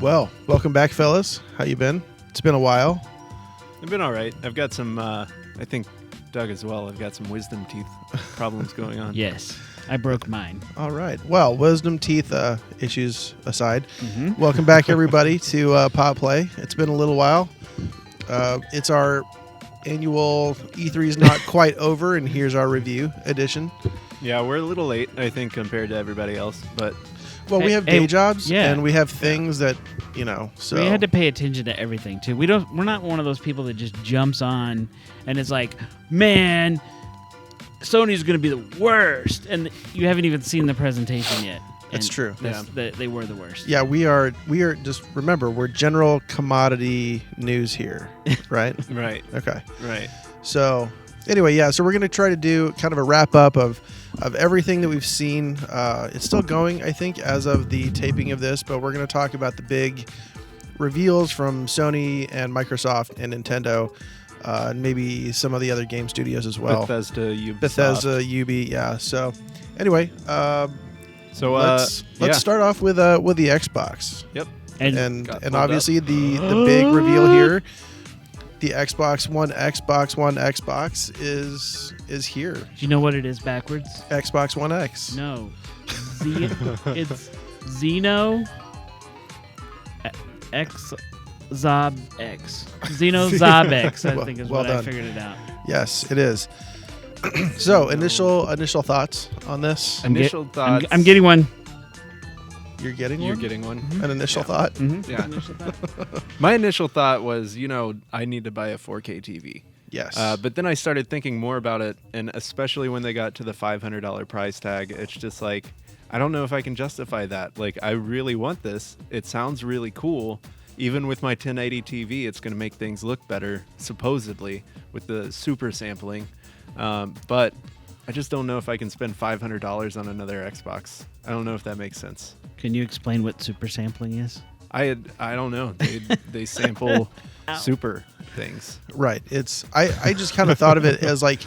Well, welcome back, fellas. How you been? It's been a while. I've been all right. I've got some, I think Doug as well, I've got some wisdom teeth problems going on. Yes, I broke mine. All right. Well, wisdom teeth issues aside, welcome back, everybody, to PopPlay. It's been a little while. It's our annual E3's not quite over, and here's our review edition. Yeah, we're a little late, I think, compared to everybody else, but... Well, we have day jobs, yeah. and we have things that, so... We had to pay attention to everything, too. We're not one of those people that just jumps on and it's like, man, Sony's going to be the worst, and you haven't even seen the presentation yet. That's true. They were the worst. Yeah, we are just, remember, we're general commodity news here, right? Right. Okay. Right. So, anyway, yeah, so we're going to try to do kind of a wrap-up of everything that we've seen. It's still going, I think, as of the taping of this, but we're going to talk about the big reveals from Sony and Microsoft and Nintendo, and maybe some of the other game studios as well. Bethesda, UB, yeah. So, anyway, let's yeah. start off with the Xbox. Yep. And obviously the big reveal here, the Xbox One is here. Do you know what it is backwards? Xbox One X. No. It's Xeno X Zob X. Xeno Zob X, I think is well what done. I figured it out. Yes, it is. So, initial thoughts on this? Initial thoughts. I'm getting one. You're getting one? You're getting one? An initial thought? Mm-hmm. Yeah. Initial thought. My initial thought was, I need to buy a 4K TV. Yes. But then I started thinking more about it, and especially when they got to the $500 price tag, it's just like, I don't know if I can justify that. Like, I really want this. It sounds really cool. Even with my 1080 TV, it's going to make things look better, supposedly, with the super sampling. But I just don't know if I can spend $500 on another Xbox. I don't know if that makes sense. Can you explain what super sampling is? I don't know. They sample super things. Right. I just kind of thought of it as like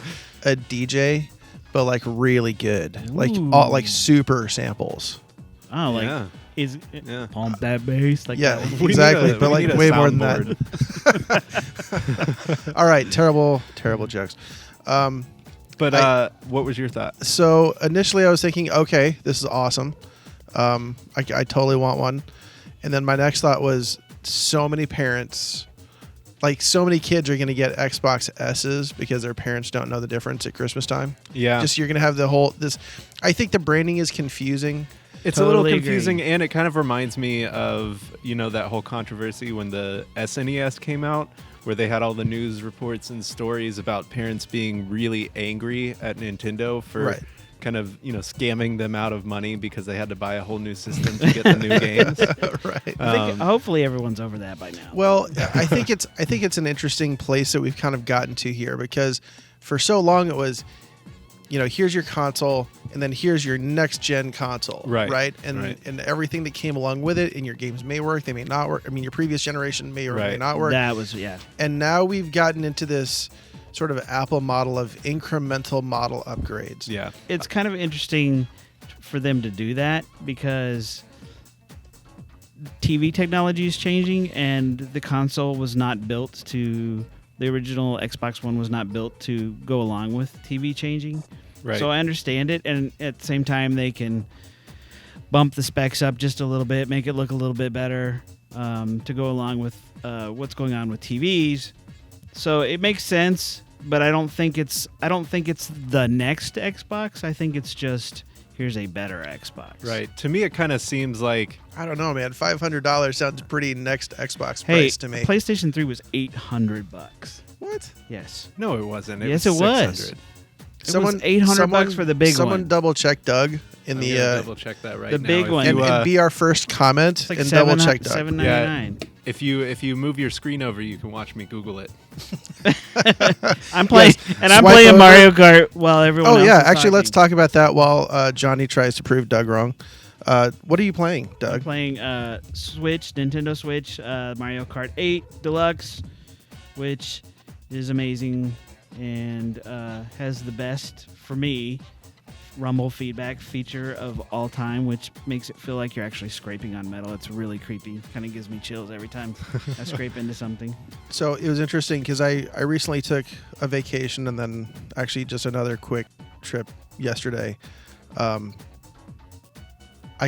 a DJ, but like really good. Like super samples. Oh, like Yeah. Pump that bass? Like Yeah, that? exactly. But like need a way more than soundboard. that. All right. Terrible jokes. But what was your thought? So initially I was thinking, okay, this is awesome. I totally want one. And then my next thought was so many parents, like so many kids are going to get Xbox S's because their parents don't know the difference at Christmas time. Yeah. Just you're going to have I think the branding is confusing. It's Totally a little agree. confusing, and it kind of reminds me of, that whole controversy when the SNES came out, where they had all the news reports and stories about parents being really angry at Nintendo for kind of, scamming them out of money because they had to buy a whole new system to get the new games. Right. I think hopefully everyone's over that by now. Well, I think it's an interesting place that we've kind of gotten to here, because for so long it was, here's your console, and then here's your next gen console, right? And everything that came along with it, and your games may work, they may not work. I mean, your previous generation may or may not work. That was, yeah. And now we've gotten into this sort of Apple model of incremental model upgrades. Yeah. It's kind of interesting for them to do that because TV technology is changing, and the console was not built to... The original Xbox One was not built to go along with TV changing. Right. So I understand it, and at the same time, they can bump the specs up just a little bit, make it look a little bit better to go along with what's going on with TVs. So it makes sense, but I don't think it's the next Xbox. I think it's just here's a better Xbox. Right. To me, it kind of seems like... I don't know, man. $500 sounds pretty next Xbox price to me. PlayStation 3 was $800. What? Yes. No, it wasn't. Yes, it was. 600. It was $800 for the big one. Someone double check Doug in I'm the gonna double check that right the now. big one. and be our first comment It's like and double check Doug. $7.99. If you move your screen over, you can watch me Google it. I'm playing, and I'm Swipe playing over. Mario Kart while everyone. Oh else yeah, is actually, let's talking. talk about that while Johnny tries to prove Doug wrong. What are you playing, I'm Doug? playing Switch, Nintendo Switch, Mario Kart 8 Deluxe, which is amazing and has the best for me rumble feedback feature of all time, which makes it feel like you're actually scraping on metal. It's really creepy. Kind of gives me chills every time I scrape into something. So it was interesting because I recently took a vacation and then actually just another quick trip yesterday. I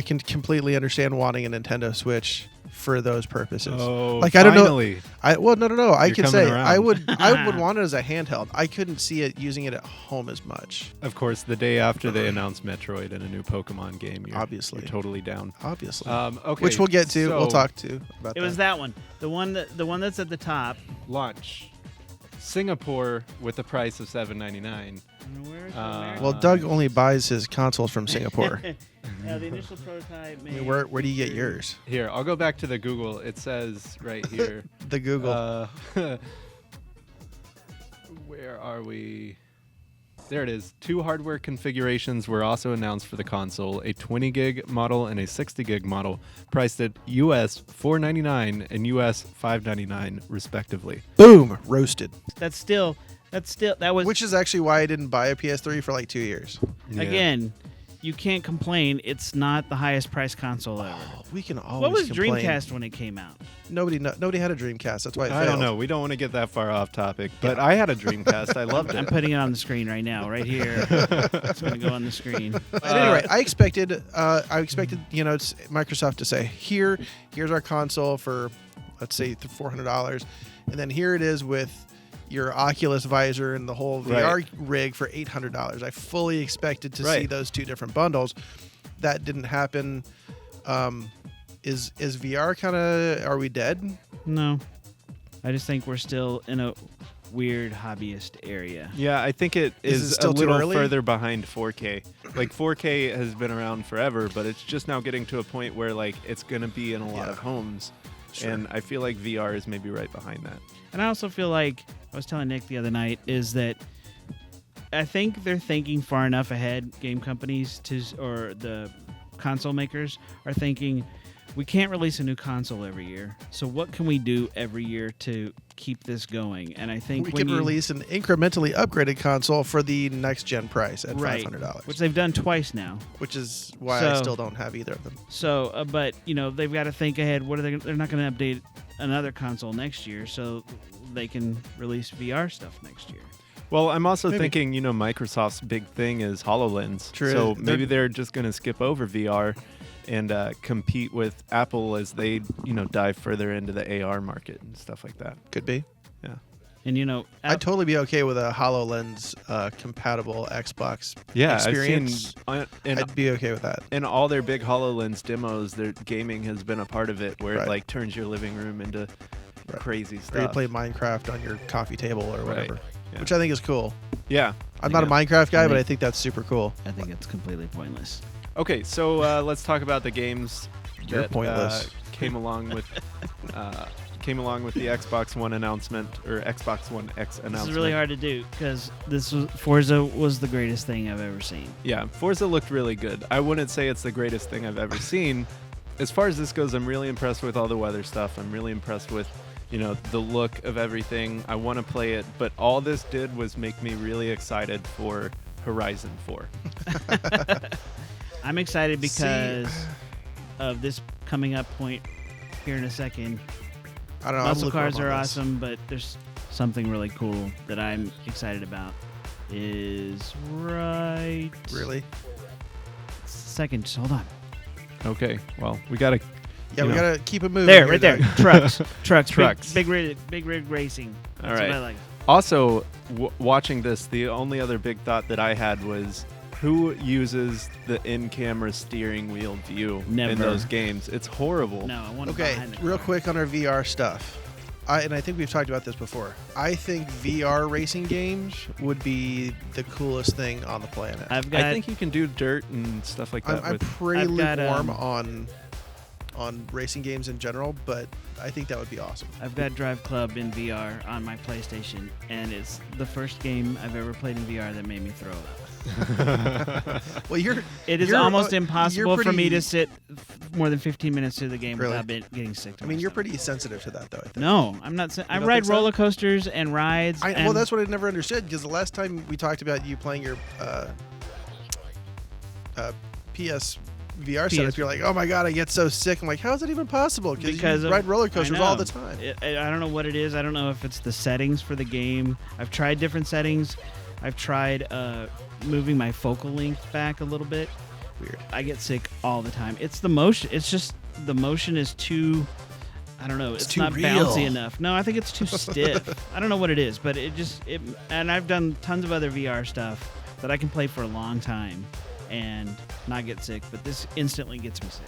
can completely understand wanting a Nintendo Switch for those purposes. Oh, like I don't finally. know. No. I You're could say coming I around. would want it as a handheld. I couldn't see it using it at home as much. Of course, the day after they announced Metroid and a new Pokemon game, you're totally down. Obviously. Okay, Which we'll get to. so We'll talk to about It was that one. The one that's at the top. launch Singapore with the price of $7.99. Where's Well, Doug only buys his consoles from Singapore. the initial prototype. I mean, where do you get yours? Here, I'll go back to the Google. It says right here. The Google. Where are we? There it is. 2 hardware configurations were also announced for the console, a 20 gig model and a 60 gig model, priced at US $499 and US $599 respectively. Boom, roasted. That was Which is actually why I didn't buy a PS3 for like 2 years. Yeah. again. You can't complain. It's not the highest priced console ever. We can always What was complain. Dreamcast when it came out? Nobody had a Dreamcast. That's why it failed. I don't know. We don't want to get that far off topic, but I had a Dreamcast. I loved I'm it. putting it on the screen right now, right here. It's going to go on the screen. But anyway, I expected it's Microsoft to say, here's our console for, let's say, $400, and then here it is with your Oculus visor and the whole VR rig for $800. I fully expected to see those two different bundles. That didn't happen. Is VR kind of, are we dead? No. I just think we're still in a weird hobbyist area. Yeah, I think it Is is it still a too little early? further behind 4K. Like 4K has been around forever, but it's just now getting to a point where like it's going to be in a lot of homes. Sure. And I feel like VR is maybe right behind that. And I also feel like, I was telling Nick the other night, is that I think they're thinking far enough ahead, game companies or the console makers are thinking, we can't release a new console every year. So what can we do every year to keep this going? And I think we can release an incrementally upgraded console for the next gen price at $500, which they've done twice now. which is why I still don't have either of them. So, but they've got to think ahead. What are they're not going to update another console next year, so they can release VR stuff next year. Well, I'm also thinking, Microsoft's big thing is HoloLens. True. So maybe they're just going to skip over VR and compete with Apple as they, dive further into the AR market and stuff like that. Could be. Yeah. And I'd totally be okay with a HoloLens compatible Xbox experience. I'd be okay with that. In all their big HoloLens demos, their gaming has been a part of it, where it like turns your living room into crazy stuff. Or you play Minecraft on your coffee table or whatever, Yeah. which I think is cool. Yeah. I'm not a Minecraft guy, but I think that's super cool. I think it's completely pointless. Okay, so let's talk about the games You're that pointless. came along with the Xbox One announcement, or Xbox One X announcement. This is really hard to do because Forza was the greatest thing I've ever seen. Yeah, Forza looked really good. I wouldn't say it's the greatest thing I've ever seen. As far as this goes, I'm really impressed with all the weather stuff. I'm really impressed with, the look of everything. I want to play it, but all this did was make me really excited for Horizon 4. I'm excited because of this coming up point here in a second. I don't know. Muscle cars are awesome, but there's something really cool that I'm excited about. Is right. Really? Second, just hold on. Okay, well, we got to... Yeah, we gotta keep it moving. There, here, right there. Doug. Trucks. Big rig racing. That's All right. what I like. Also, watching this, the only other big thought that I had was, who uses the in-camera steering wheel view in Never. those games? It's horrible. No, I want to Okay, behind the real car. quick on our VR stuff. I think we've talked about this before. I think VR racing games would be the coolest thing on the planet. I've got. I think you can do dirt and stuff like that. I'm with pretty I've got, lukewarm on racing games in general, but I think that would be awesome. I've got Drive Club in VR on my PlayStation, and it's the first game I've ever played in VR that made me throw up. Well, It is you're- almost you're impossible for me pretty- to sit more than 15 minutes through the game Really? without getting sick. To I mean, my you're stomach. pretty sensitive to that, though. I think. No, I'm not. I don't ride think so? roller coasters and rides. Well, that's what I never understood, because the last time we talked about you playing your PS VR setup, you're like, oh my god, I get so sick. I'm like, how is that even possible? Because you ride roller coasters all the time. I don't know what it is. I don't know if it's the settings for the game. I've tried different settings. I've tried moving my focal length back a little bit. Weird. I get sick all the time. It's the motion. It's just the motion is too. I don't know. It's too not real. bouncy enough. No, I think it's too stiff. I don't know what it is, but it. And I've done tons of other VR stuff that I can play for a long time and not get sick, but this instantly gets me sick.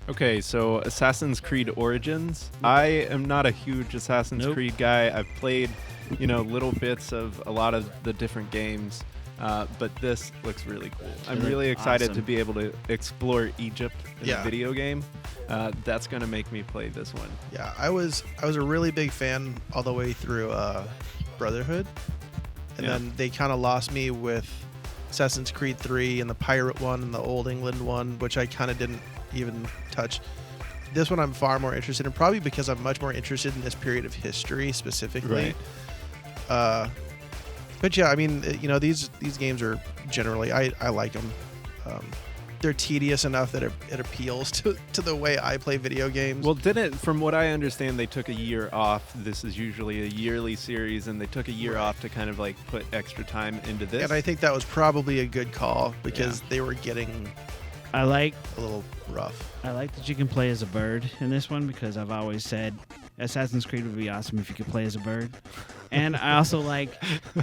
Okay, so Assassin's Creed Origins. I am not a huge Assassin's Creed guy. I've played, little bits of a lot of the different games, but this looks really cool. I'm really excited to be able to explore Egypt in a video game. That's gonna make me play this one. Yeah, I was a really big fan all the way through Brotherhood, and then they kind of lost me with Assassin's Creed 3 and the pirate one and the Old England one, which I kind of didn't even touch. This one I'm far more interested in, probably because I'm much more interested in this period of history specifically. Right. But yeah, I mean, these games are generally, I like them. They're tedious enough that it appeals to the way I play video games. Well, from what I understand, they took a year off. This is usually a yearly series, and they took a year off to kind of like put extra time into this. And I think that was probably a good call because they were getting a little rough. I like that you can play as a bird in this one because I've always said Assassin's Creed would be awesome if you could play as a bird. And I also like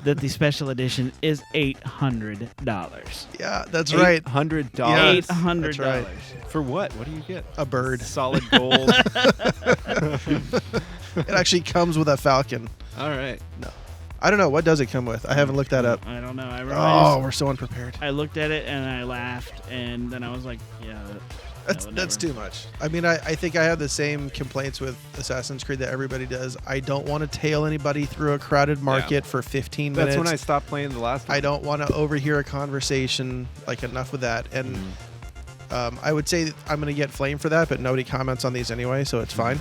that the special edition is $800. Yeah, that's right. $800. $800. That's right. For what? What do you get? A bird. Solid gold. It actually comes with a falcon. All right. No. I don't know. What does it come with? I haven't looked that up. I don't know. I Oh, realized we're so unprepared. I looked at it and I laughed, and then I was like, yeah. That's too much. I mean, I think I have the same complaints with Assassin's Creed that everybody does. I don't want to tail anybody through a crowded market for 15 minutes. That's when I stopped playing the last one. I don't want to overhear a conversation. Like, enough with that. And I would say I'm going to get flamed for that, but nobody comments on these anyway, so it's fine.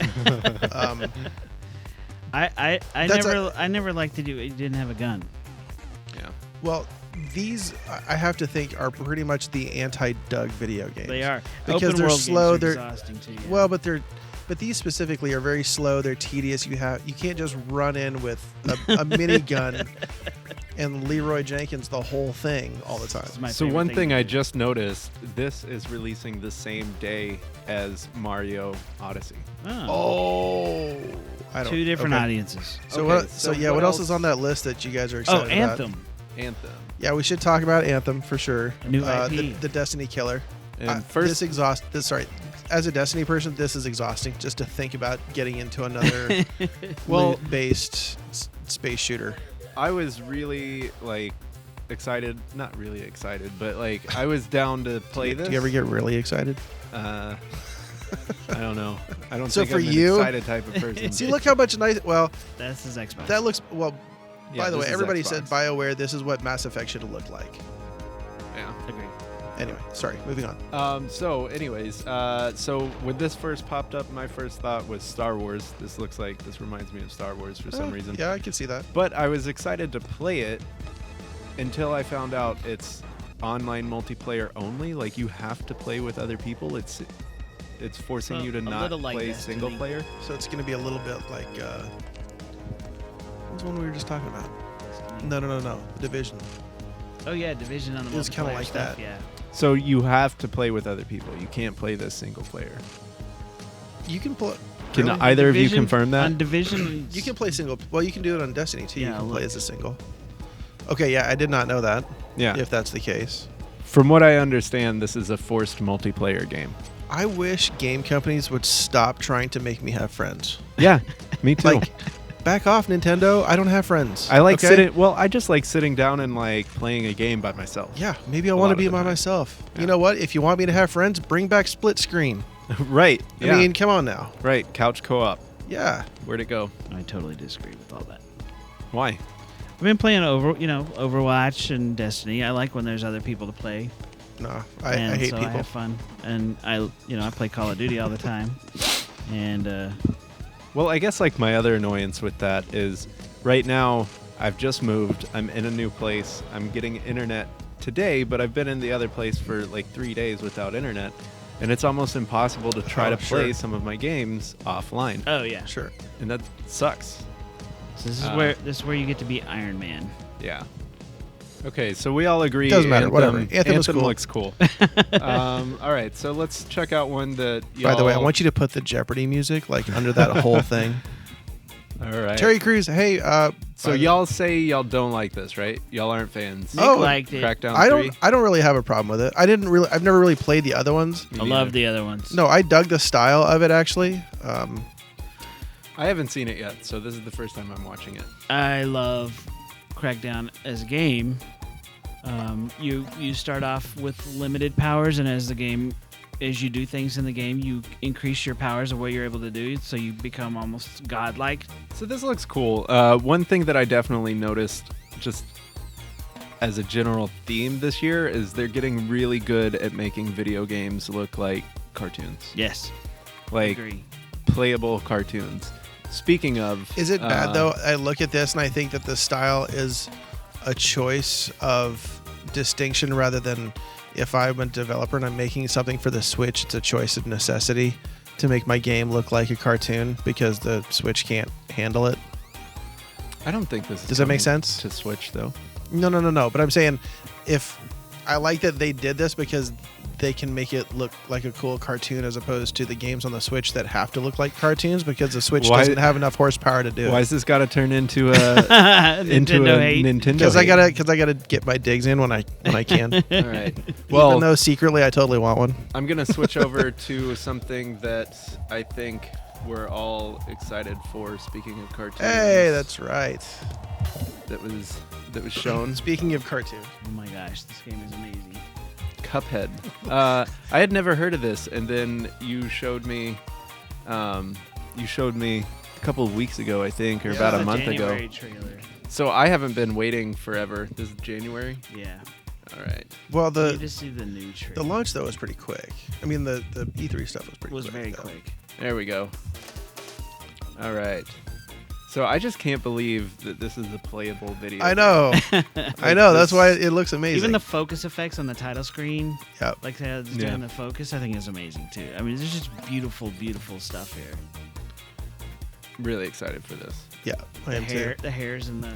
I never liked to do it. You didn't have a gun. Yeah. Well, these I have to think are pretty much the anti-Doug video games. They are because Open they're world slow. Games They're exhausting too. Yeah. well, but these specifically are very slow. They're tedious. You can't just run in with a minigun and Leroy Jenkins the whole thing all the time. So one thing I just noticed, this is releasing the same day as Mario Odyssey. Oh, I don't. Two different okay. audiences. So Okay, what else is on that list that you guys are excited about? Anthem. Anthem. Yeah, we should talk about Anthem for sure. New IP. The Destiny killer. And as a Destiny person, this is exhausting just to think about getting into another loot-based space shooter. I was really excited, not really excited, but I was down to play this. Do you ever get really excited? I don't know. I don't So think for I'm an you- excited type of person. See, look how much nice. Well, That's his Xbox. that looks well. Yeah, By the way, this is everybody Xbox. said BioWare. This is what Mass Effect should have looked like. Yeah. Agreed. Anyway, sorry. Moving on. So when this first popped up, my first thought was Star Wars. This reminds me of Star Wars for some reason. Yeah, I can see that. But I was excited to play it until I found out it's online multiplayer only. Like, you have to play with other people. It's forcing you to not little like play Destiny. single player. So it's going to be a little bit like. What's the one we were just talking about? No. Division. Oh yeah, Division on the It was kinda multiplayer like stuff, that. Yeah. So you have to play with other people. You can't play this single player. You can play. Can Really? either of you Division- confirm that? On Division, You can play single. Well, you can do it on Destiny too. You Yeah, can play look. as a single. Okay, yeah, I did not know that. Yeah. If that's the case. From what I understand, this is a forced multiplayer game. I wish game companies would stop trying to make me have friends. Yeah, me too. Like, back off, Nintendo. I don't have friends. I like okay? I just like sitting down and playing a game by myself. Yeah, maybe I A want lot to be of the by time. myself. Yeah. You know what? If you want me to have friends, bring back split screen. Right. Yeah. I mean, come on now. right. Couch co-op. Yeah. Where'd it go? I totally disagree with all that. Why? I've been playing Overwatch and Destiny. I like when there's other people to play. No, I and hate so people. I have fun, and I play Call of Duty all the time, and Well, I guess my other annoyance with that is right now I've just moved. I'm in a new place. I'm getting internet today, but I've been in the other place for like 3 days without internet, and it's almost impossible to try to play some of my games offline. Oh yeah. Sure. And that sucks. So this is where you get to be Iron Man. Yeah. Okay, so we all agree. Doesn't matter. Whatever. Anthem cool. looks cool. All right, so let's check out one that. By the way, I want you to put the Jeopardy music like under that whole thing. All right. Terry Crews, hey. So y'all say y'all don't like this, right? Y'all aren't fans. Nick liked it. Crackdown 3? I don't really have a problem with it. I've never really played the other ones. I love the other ones. No, I dug the style of it actually. I haven't seen it yet, so this is the first time I'm watching it. I love Crackdown as a game. You start off with limited powers, and as you do things in the game, you increase your powers of what you're able to do, so you become almost godlike. So this looks cool. One thing that I definitely noticed, just as a general theme this year, is they're getting really good at making video games look like cartoons. Yes. Like Agree. playable cartoons. Speaking of... Is it bad though? I look at this and I think that the style is a choice of distinction rather than if I'm a developer and I'm making something for the Switch, it's a choice of necessity to make my game look like a cartoon because the Switch can't handle it. I don't think this is... Does that make sense? To Switch, though. No. But I'm saying if I like that they did this because they can make it look like a cool cartoon as opposed to the games on the Switch that have to look like cartoons because the Switch doesn't have enough horsepower to do it. Why has this got to turn into a Nintendo? Because I gotta get my digs in when I can. All right. Well, even though secretly I totally want one. I'm gonna switch over to something that I think we're all excited for. Speaking of cartoons. Hey, that's right. That was shown. Speaking of cartoons. Oh my gosh, this game is amazing. Cuphead. I had never heard of this, and then you showed me. You showed me a couple of weeks ago, I think, or about a month ago. Trailer. So I haven't been waiting forever. This is January. Yeah. All right. Well, You just see the new trailer. the launch though was pretty quick. I mean, the E3 stuff was pretty. was quick, very though. quick. There we go. All right. So I just can't believe that this is a playable video. I know. I know. That's why it looks amazing. Even the focus effects on the title screen, Yep. like how it's doing the focus, I think is amazing too. I mean, there's just beautiful, beautiful stuff here. Really excited for this. Yeah, I am too. The hairs and the.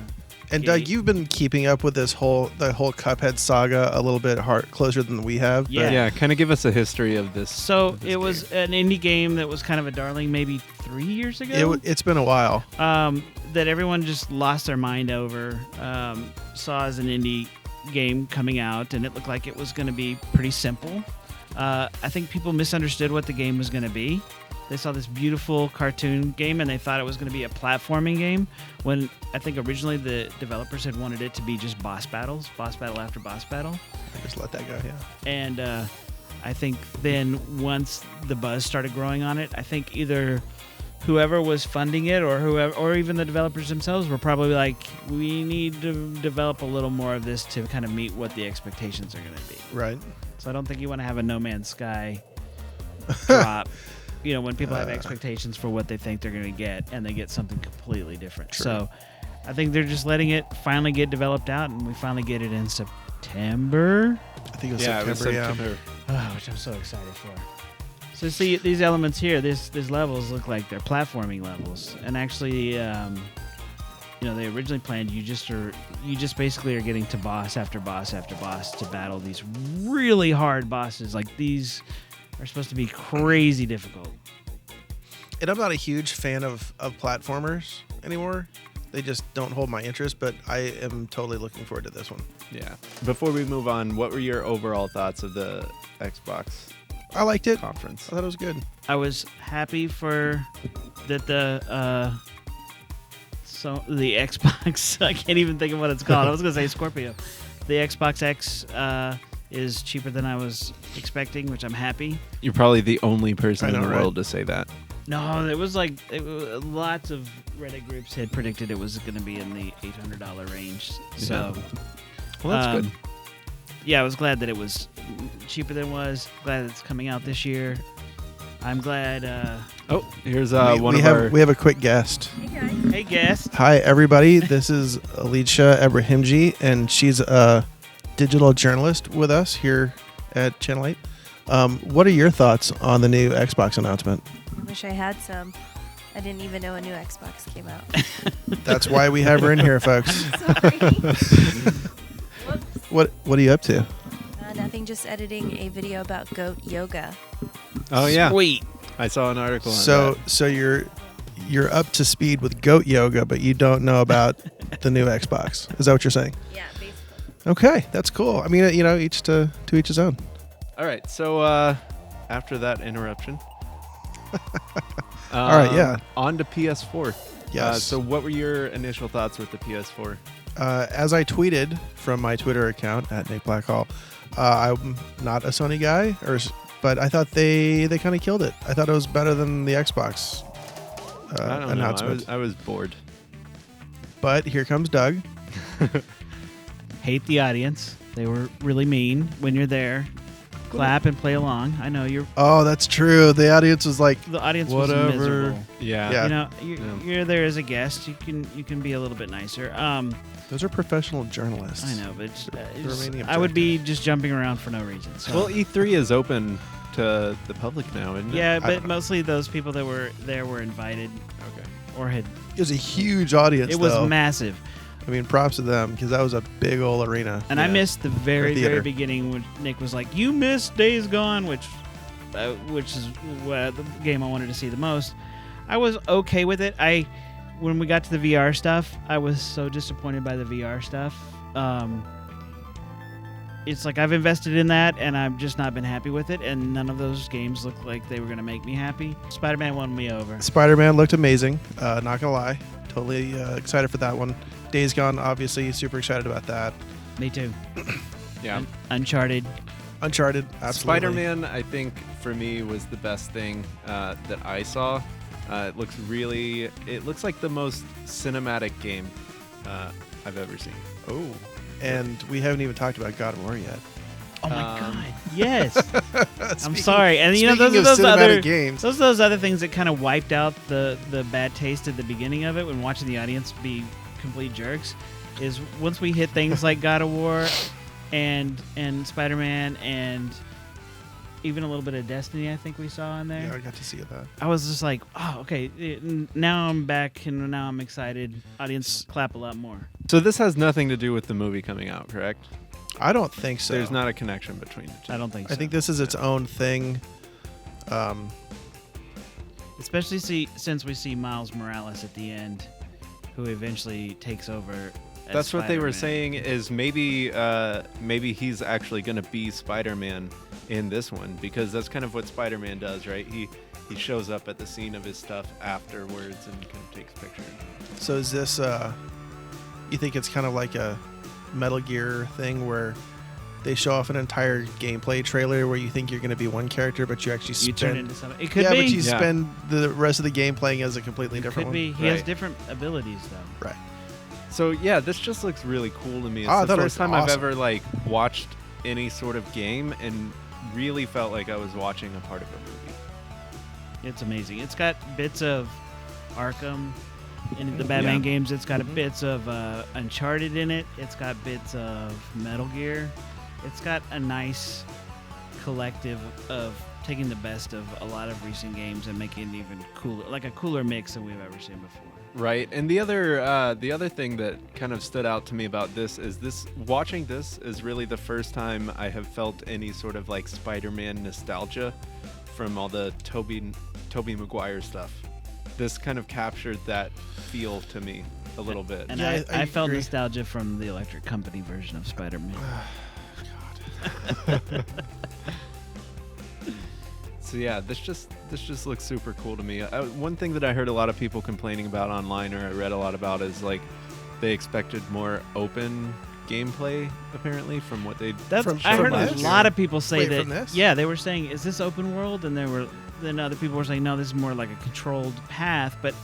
And kitty. Doug, you've been keeping up with the whole Cuphead saga a little bit closer than we have. Yeah. Yeah. Kind of give us a history of this. So it was an indie game that was kind of a darling maybe 3 years ago. It's been a while. That everyone just lost their mind over. Saw as an indie game coming out, and it looked like it was going to be pretty simple. I think people misunderstood what the game was going to be. They saw this beautiful cartoon game, and they thought it was going to be a platforming game, when I think originally the developers had wanted it to be just boss battle after boss battle. I just let that go, yeah. And I think then once the buzz started growing on it, I think either whoever was funding it or even the developers themselves were probably like, we need to develop a little more of this to kind of meet what the expectations are going to be. Right. So I don't think you want to have a No Man's Sky drop. When people have expectations for what they think they're going to get, and they get something completely different. True. So I think they're just letting it finally get developed out, and we finally get it in September. I think it was It was September. Which I'm so excited for. So see, these elements here, these levels look like they're platforming levels, and actually, they originally planned you just basically are getting to boss after boss after boss to battle these really hard bosses. Like these are supposed to be crazy difficult. And I'm not a huge fan of platformers anymore. They just don't hold my interest, but I am totally looking forward to this one. Yeah. Before we move on, what were your overall thoughts of the Xbox I liked it. conference? I thought it was good. I was happy for that the Xbox. I can't even think of what it's called. I was gonna say Scorpio. The Xbox X is cheaper than I was expecting, which I'm happy. You're probably the only person in the right? world to say that. No, it was lots of Reddit groups had predicted it was going to be in the $800 range. So, Well, that's good. Yeah, I was glad that it was cheaper than it was. Glad it's coming out this year. I'm glad. Here's we have a quick guest. Hey, guest. Hi, everybody. This is Alicia Ebrahimji, and she's a digital journalist with us here at Channel 8. What are your thoughts on the new Xbox announcement? I wish I had some. I didn't even know a new Xbox came out. That's why we have her in here, folks. Sorry. Whoops. What are you up to? Nothing, just editing a video about goat yoga. Oh yeah, Sweet. I saw an article on that. So you're up to speed with goat yoga, but you don't know about the new Xbox. Is that what you're saying? Yeah, basically. Okay, that's cool. I mean, each to each his own. All right, so after that interruption, all right, yeah, on to PS4. Yes. So what were your initial thoughts with the PS4? As I tweeted from my Twitter account at Nick Blackhall, I'm not a Sony guy, but I thought they kind of killed it. I thought it was better than the Xbox I don't announcement. know. I was bored. But here comes Doug. Hate the audience. They were really mean when you're there. Clap and play along. I know you're. Oh, that's true. The audience was like, The audience Whatever. was miserable. Yeah. Yeah. You know, you're there as a guest. You can be a little bit nicer. those are professional journalists. I know, but remaining I would be just jumping around for no reason. So. Well, E3 is open to the public now, isn't it? yeah, I but don't know. mostly those people that were there were invited Okay. or had. It was a huge audience. It was though. massive, I mean, props to them because that was a big old arena. and I Yeah. missed the very theater. very beginning when Nick was like, "You missed Days Gone," which is the game I wanted to see the most. I was okay with it. When we got to the VR stuff, I was so disappointed by the VR stuff. It's like I've invested in that, and I've just not been happy with it. And none of those games looked like they were going to make me happy. Spider-Man won me over. Spider-Man looked amazing. Not gonna lie, totally excited for that one. Days Gone, obviously, super excited about that. Me too. Yeah. Uncharted. Uncharted, absolutely. Spider-Man, I think, for me, was the best thing that I saw. It looks like the most cinematic game I've ever seen. Oh, and we haven't even talked about God of War yet. Oh my Um, god! Yes. I'm Speaking- sorry, and you know speaking those of are those cinematic other games. those are those other things that kind of wiped out the bad taste at the beginning of it when watching the audience be complete jerks. Is once we hit things like God of War, and Spider-Man, and even a little bit of Destiny, I think we saw in there. Yeah, I got to see that. I was just like, oh, okay, now I'm back and now I'm excited. Audience clap a lot more. So this has nothing to do with the movie coming out, correct? I don't think so. There's not a connection between the two. I don't think so. I think this is its own thing. Especially since we see Miles Morales at the end, who eventually takes over. As That's what they were Spider-Man. saying is maybe he's actually going to be Spider-Man in this one, because that's kind of what Spider-Man does, right? He shows up at the scene of his stuff afterwards and kind of takes pictures. So is this? You think it's kind of like a Metal Gear thing where they show off an entire gameplay trailer where you think you're going to be one character, but you actually You spend. turn into something. It could yeah, be. but you Yeah. spend the rest of the game playing as a completely It different could one. be. He has Right. different abilities though. Right. So yeah, this just looks really cool to me. It's Oh, I the thought it first looked time I've awesome. ever watched any sort of game and really felt like I was watching a part of a movie. It's amazing. It's got bits of Arkham in the Batman Yeah. games. It's got Mhm. bits of Uncharted in it. It's got bits of Metal Gear. It's got a nice collective of taking the best of a lot of recent games and making it even cooler, like a cooler mix than we've ever seen before. Right, and the other thing that kind of stood out to me about this is watching this is really the first time I have felt any sort of like Spider-Man nostalgia from all the Tobey Maguire stuff. This kind of captured that feel to me a little bit. And Yeah, I I felt agree. nostalgia from the Electric Company version of Spider-Man. So yeah, this just looks super cool to me. One thing that I heard a lot of people complaining about online, or I read a lot about, is like they expected more open gameplay apparently from what they. That's From- I from heard a last lot year? of people say Wait, that. from this? Yeah, they were saying, "Is this open world?" And then other people were saying, "No, this is more like a controlled path." But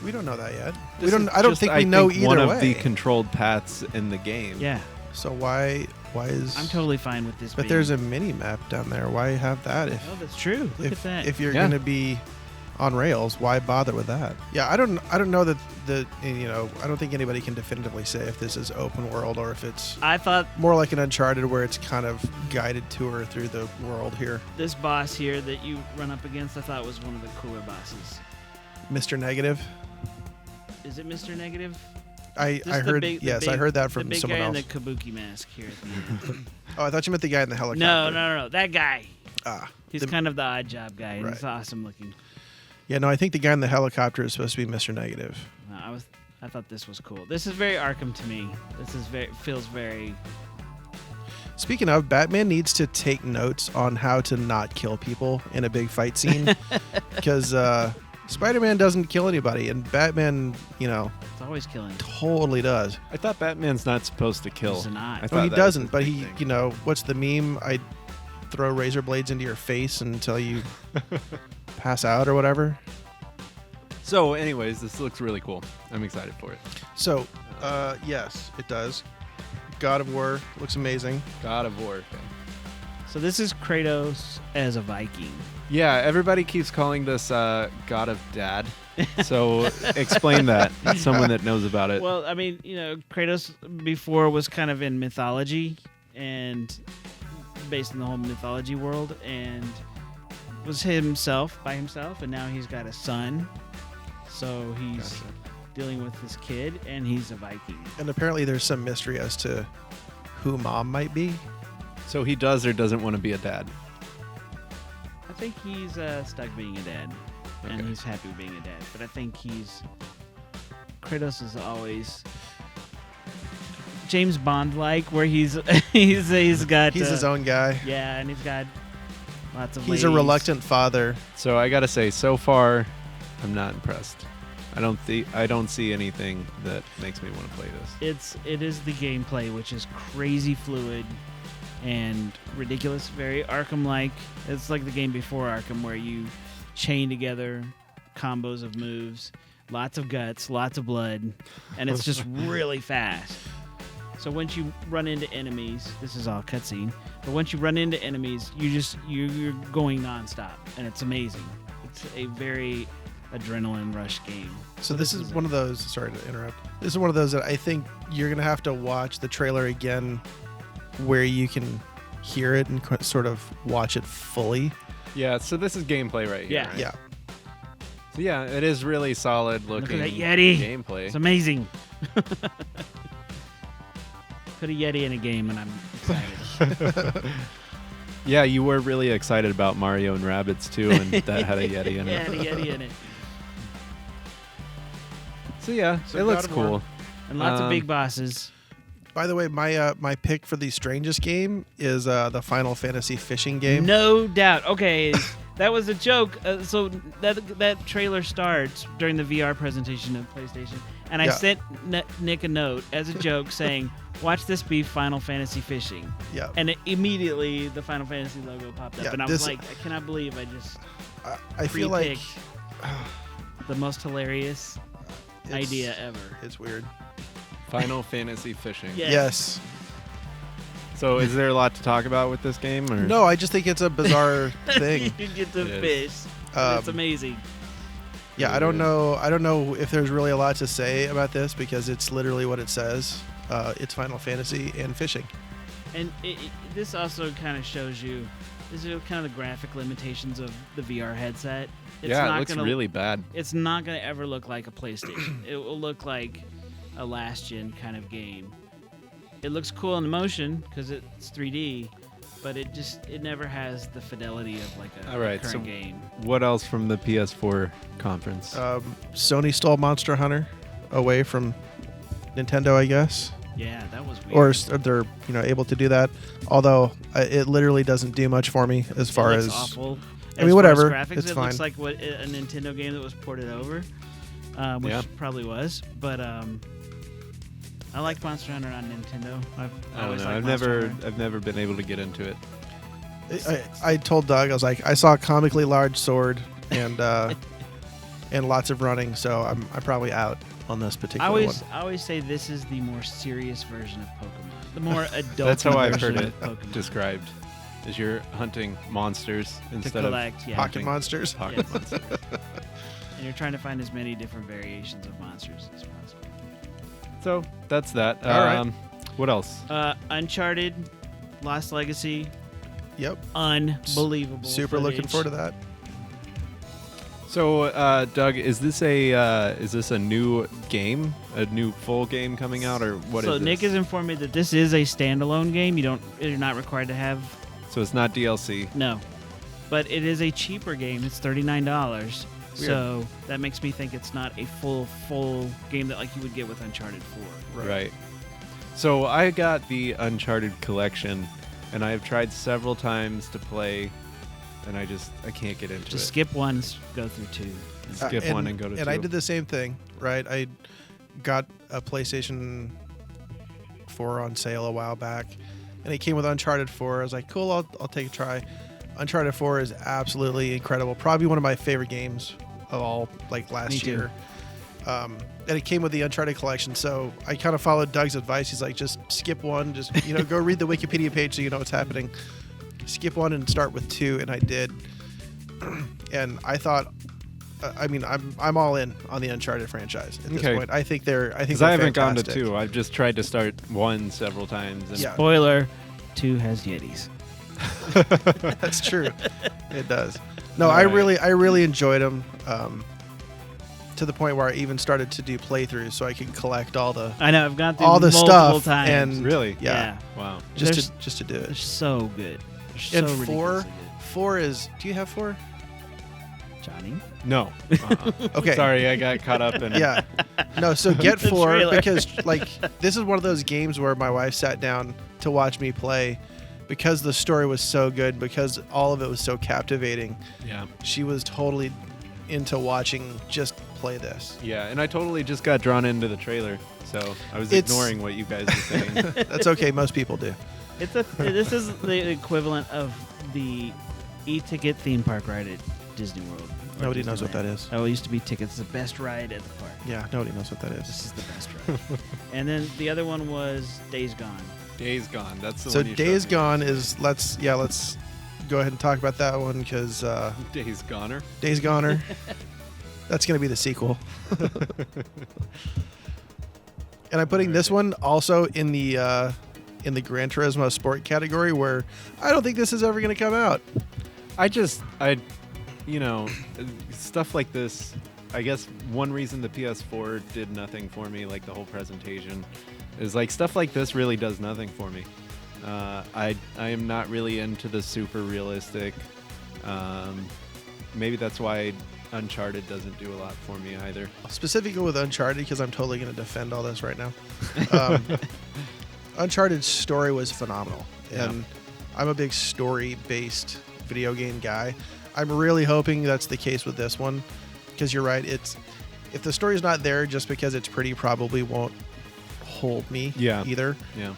We don't know that yet. This is I don't just, think I we know think, either one way. of the controlled paths in the game. yeah, So why is? I'm totally fine with this. But there's a mini map down there. Why have that if Oh, that's true. Look at that. if you're Yeah. gonna be on rails. Why bother with that? Yeah, I don't know that I don't think anybody can definitively say if this is open world or if it's I thought more like an Uncharted where it's kind of guided tour through the world here. this boss here that you run up against, I thought was one of the cooler bosses. Mr. Negative. Is it Mr. Negative? I heard I heard that from someone else. The big guy in the kabuki mask here at the end. Oh, I thought you meant the guy in the helicopter. No. That guy. He's the- kind of the odd job guy, and Right. he's awesome looking. Yeah, no, I think the guy in the helicopter is supposed to be Mr. Negative. No, I thought this was cool. This is very Arkham to me. This is feels very. Speaking of, Batman needs to take notes on how to not kill people in a big fight scene because Spider-Man doesn't kill anybody, and Batman, It's always killing. totally does. I thought Batman's not supposed to kill. He's not. I No, thought he that was doesn't, his but big he, thing. what's the meme? I throw razor blades into your face until you pass out or whatever. So, anyways, this looks really cool. I'm excited for it. So, yes, it does. God of War looks amazing. God of War. Fan. So this is Kratos as a Viking. Yeah, everybody keeps calling this God of Dad. So explain that. Someone that knows about it. Well, I mean, Kratos before was kind of in mythology and based in the whole mythology world, and was by himself, and now he's got a son. So he's Gotcha. dealing with this kid, and he's a Viking. And apparently there's some mystery as to who Mom might be. So he does or doesn't want to be a dad. I think he's stuck being a dad, and Okay. he's happy being a dad. But I think Kratos is always James Bond-like, where he's got He's his own guy. Yeah, and he's got lots of. He's a ladies. reluctant father. So I gotta say, so far, I'm not impressed. I don't see anything that makes me want to play this. It is the gameplay, which is crazy fluid and ridiculous, very Arkham-like. It's like the game before Arkham, where you chain together combos of moves, lots of guts, lots of blood, and it's just really fast. So once you run into enemies, this is all cutscene, but once you run into enemies, you're going nonstop, and it's amazing. It's a very adrenaline rush game. So this is one of those, sorry to interrupt. This is one of those that I think you're going to have to watch the trailer again where you can hear it and sort of watch it fully. Yeah, so this is gameplay right here. Yeah. Right? Yeah. So yeah, it is really solid looking Look at that Yeti. gameplay. It's amazing. Put a Yeti in a game, and I'm excited. Yeah, you were really excited about Mario and Rabbids too, and that had a Yeti in Yeah, it. had a Yeti in it. So yeah, So it looks God of War. cool. And lots of big bosses. By the way, my pick for the strangest game is the Final Fantasy fishing game. No doubt. Okay, that was a joke. So that trailer starts during the VR presentation of PlayStation, and I Yeah. sent Nick a note as a joke saying, "Watch this be Final Fantasy fishing," Yeah. and immediately the Final Fantasy logo popped up, Yeah, and I was this- like, "I cannot believe I just I feel like pre-picked the most hilarious it's- idea ever." It's weird. Final Fantasy fishing. Yeah. Yes. So is there a lot to talk about with this game? Or? No, I just think it's a bizarre thing. You get to It fish. is. That's amazing. Yeah, I don't know if there's really a lot to say about this because it's literally what it says. It's Final Fantasy and fishing. And this also kind of shows you, this is kind of the graphic limitations of the VR headset. It's Yeah, not it looks gonna, really bad. It's not going to ever look like a PlayStation. It will look like a last-gen kind of game. It looks cool in motion because it's 3D, but it never has the fidelity of like a All right, current so game. What else from the PS4 conference? Sony stole Monster Hunter away from Nintendo, I guess. Yeah, that was weird. Or they're able to do that. Although it literally doesn't do much for me as far it looks as awful. I mean, As far as whatever. graphics, It's it fine. looks like a Nintendo game that was ported over, which Yeah. probably was. But I like Monster Hunter on Nintendo. I don't always know. liked Monster Hunter. I've never been able to get into it. I told Doug, I was like, I saw a comically large sword and and lots of running, so I'm probably out on this particular one. I always say this is the more serious version of Pokemon, the more adult. That's how I've heard version it of Pokemon. described. Is you're hunting monsters To instead collect, of yeah. Pocket monsters. pocket Yes. monsters. And you're trying to find as many different variations of monsters as possible. So that's that. All right. What else? Uncharted, Lost Legacy, Yep. unbelievable. Super looking footage. forward to that. So, Doug, is this a new game, a new full game coming out, or what is So this? Nick has informed me that this is a standalone game. You're not required to have So it's not DLC. no, but it is a cheaper game. It's $39. So that makes me think it's not a full game that like you would get with Uncharted 4. Right. So I got the Uncharted Collection, and I have tried several times to play, and I can't get into Just it. skip one, go through two. Skip one and go to and two. I did the same thing, right? I got a PlayStation 4 on sale a while back, and it came with Uncharted 4. I was like, cool, I'll take a try. Uncharted 4 is absolutely incredible. Probably one of my favorite games of all, like Me last too. year. And it came with the Uncharted Collection, so I kind of followed Doug's advice. He's like, just skip one, just go read the Wikipedia page so you know what's happening. Skip one and start with 2, and I did. And I thought, I'm all in on the Uncharted franchise at this Okay. point. I think they're Because I haven't gone to fantastic. 2. I've just tried to start 1 several times. And Yeah. Spoiler: 2 has Yetis. That's true. It does. No, All I right. really enjoyed them. To the point where I even started to do playthroughs so I could collect all the I know I've gone through all the multiple stuff times. and Really? yeah, Wow. There's- just to do They're it. so good. They're so And ridiculously 4 is. Do you have 4? good. Johnny. No. Okay. Sorry, I got caught up in it. Yeah. No, so get The 4 trailer. because like this is one of those games where my wife sat down to watch me play because the story was so good, because all of it was so captivating. Yeah. She was totally into watching just play this. Yeah, and I totally just got drawn into the trailer, so I was It's- ignoring what you guys were saying. That's okay, most people do. This is the equivalent of the e-ticket theme park ride at Disney World. or Nobody knows what Disneyland. that is. Oh, it used to be tickets. The best ride at the park. Yeah, nobody knows what that This is. is the best ride. And then the other one was Days Gone. Days Gone. That's the So one you Days showed me. Gone is let's go ahead and talk about that one because Days Goner. Days Goner. That's going to be the sequel. And I'm putting this one also in the Gran Turismo Sport category, where I don't think this is ever going to come out. Stuff like this. I guess one reason the PS4 did nothing for me, like the whole presentation, is like stuff like this really does nothing for me. I am not really into the super realistic. Maybe that's why Uncharted doesn't do a lot for me either. Specifically with Uncharted, because I'm totally going to defend all this right now. Uncharted's story was phenomenal, and I'm a big story-based video game guy. I'm really hoping that's the case with this one, because you're right. If the story's not there, just because it's pretty, probably won't hold me either. Yeah.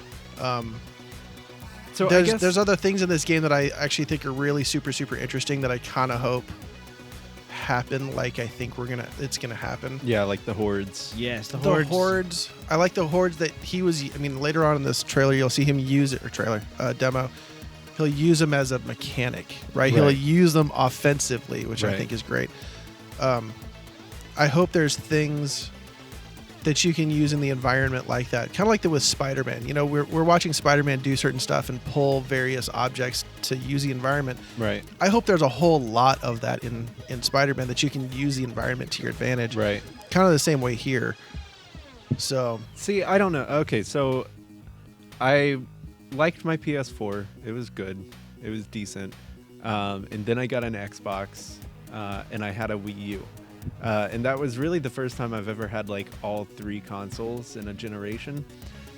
So There's other things in this game that I actually think are really super interesting that I kind of hope happen. Like I think it's gonna happen. Yeah, like the hordes. Yes, the The hordes. hordes. I like the hordes that he was. I mean, later on in this trailer, you'll see him use it, or trailer demo. He'll use them as a mechanic, right? He'll Right. use them offensively, which I Right. think is great. I hope there's things that you can use in the environment like that, kind of like that with Spider-Man. We're watching Spider-Man do certain stuff and pull various objects to use the environment. Right. I hope there's a whole lot of that in Spider-Man, that you can use the environment to your advantage. Right. Kind of the same way here. So See, I don't know. Okay, so I liked my PS4. It was good. It was decent. And then I got an Xbox, and I had a Wii U. And that was really the first time I've ever had like all 3 consoles in a generation.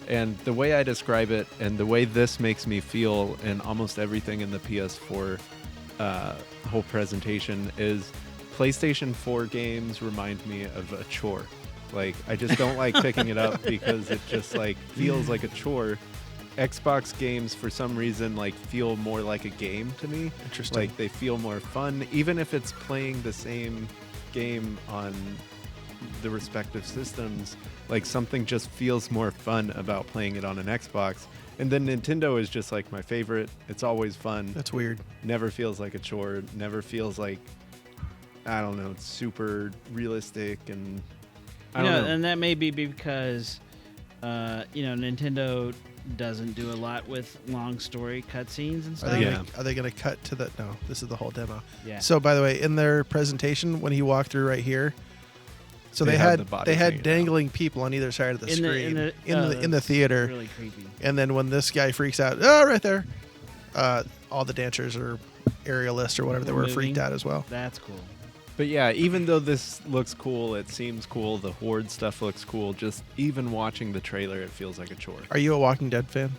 And the way I describe it, and the way this makes me feel, and almost everything in the PS4 whole presentation, is PlayStation 4 games remind me of a chore. Like, I just don't like picking it up because it just like feels like a chore. Xbox games, for some reason, like feel more like a game to me. interesting. Like, they feel more fun, even if it's playing the same game on the respective systems. Like, something just feels more fun about playing it on an Xbox. And then Nintendo is just like my favorite. It's always fun. That's weird. Never feels like a chore. Never feels like I don't know, super realistic and I You don't know, know. and that may be because, Nintendo doesn't do a lot with long story cutscenes and Are stuff. they, Yeah. gonna, are they gonna cut to the? No, this is the whole demo. Yeah. So by the way, in their presentation when he walked through right here, so They they had had the bodies they had hanging dangling people on either side of the screen in the that's theater. Really creepy. And then when this guy freaks out, oh, right there, all the dancers or aerialists or whatever they Were were freaked moving. out as well. That's cool. But yeah, even though this looks cool, it seems cool, the Horde stuff looks cool, just even watching the trailer, it feels like a chore. Are you a Walking Dead fan?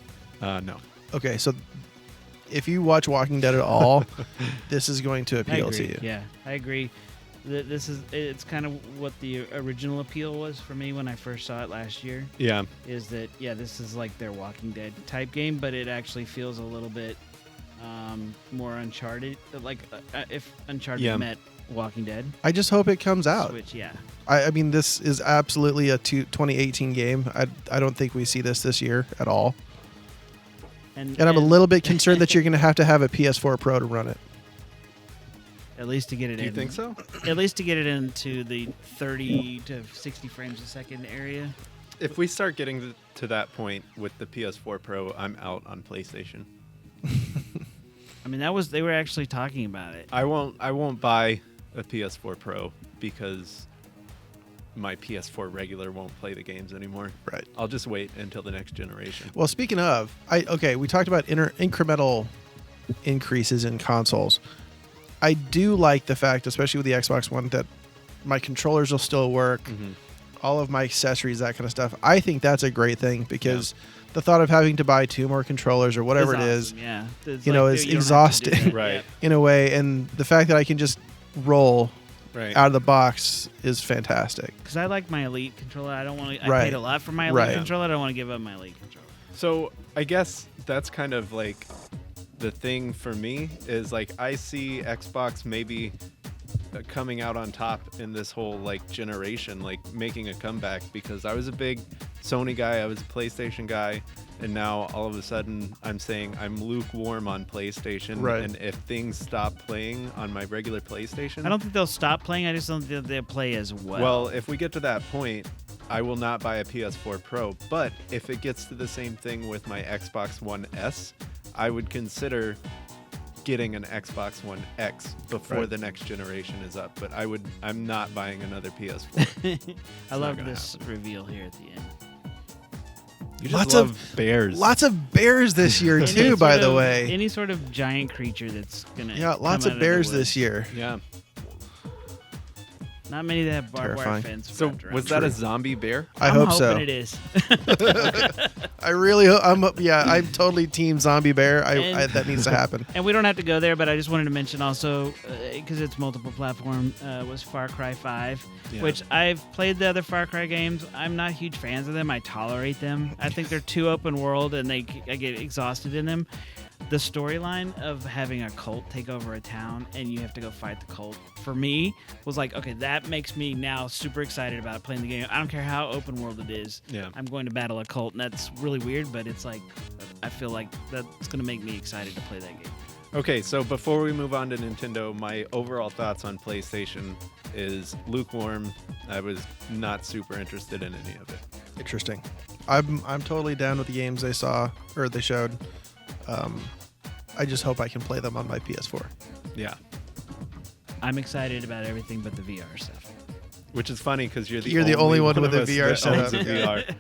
No. Okay, so if you watch Walking Dead at all, this is going to I appeal agree. to you. Yeah, I agree. It's kind of what the original appeal was for me when I first saw it last year. Yeah. Is that this is like their Walking Dead type game, but it actually feels a little bit more Uncharted. Like if Uncharted met Walking Dead. I just hope it comes out. Switch, yeah. I mean, this is absolutely a 2018 game. I don't think we see this year at all. And I'm a little bit concerned that you're going to have a PS4 Pro to run it. At least to get it Do in. you think so? At least to get it into the 30 to 60 frames a second area. If we start getting to that point with the PS4 Pro, I'm out on PlayStation. I mean, they were actually talking about it. I won't buy a PS4 Pro because my PS4 regular won't play the games anymore. Right. I'll just wait until the next generation. Well, speaking of, we talked about incremental increases in consoles. I do like the fact, especially with the Xbox One, that my controllers will still work. Mm-hmm. All of my accessories, that kind of stuff. I think that's a great thing because the thought of having to buy 2 more controllers or whatever it is, Awesome, yeah. It's you know, is you don't have to do exhausting. that. Right. Yeah. in a way, and the fact that I can just roll Right. out of the box is fantastic. Because I like my Elite controller. I don't want to. I Right. paid a lot for my Elite Right. controller. I don't want to give up my Elite controller. So I guess that's kind of like the thing for me is like I see Xbox maybe coming out on top in this whole like generation, like making a comeback, because I was a big Sony guy, I was a PlayStation guy, and now all of a sudden I'm saying I'm lukewarm on PlayStation. Right. And if things stop playing on my regular PlayStation, I don't think they'll stop playing. I just don't think they'll play as well. well, if we get to that point, I will not buy a PS4 Pro. But if it gets to the same thing with my Xbox One S, I would consider getting an Xbox One X before Right. the next generation is up. But I'm not buying another PS4. I not love gonna this reveal here at the end. You just Lots love of- bears. Lots of bears this year Any too, by sort the of- way. Any sort of giant creature that's gonna. Yeah, lots come of out bears the this woods. year. Yeah. Not many that have barbed wire Terrifying. fence. So wrapped around was them. that a zombie bear? I I'm hope hoping so. it is. I really hope. I'm totally team zombie bear. And- That needs to happen. And we don't have to go there, but I just wanted to mention also, because it's multiple platform, was Far Cry 5, Yeah. which I've played the other Far Cry games. I'm not huge fans of them. I tolerate them. I think they're too open world, and I get exhausted in them. The storyline of having a cult take over a town and you have to go fight the cult, for me, was like, okay, that makes me now super excited about playing the game. I don't care how open world it is. Yeah. I'm going to battle a cult, and that's really weird, but it's like, I feel like that's going to make me excited to play that game. Okay, so before we move on to Nintendo, my overall thoughts on PlayStation is lukewarm. I was not super interested in any of it. Interesting. I'm totally down with the games they showed. I just hope I can play them on my PS4. Yeah. I'm excited about everything but the VR stuff. Which is funny because you're the only one with of a us VR that owns setup. a VR.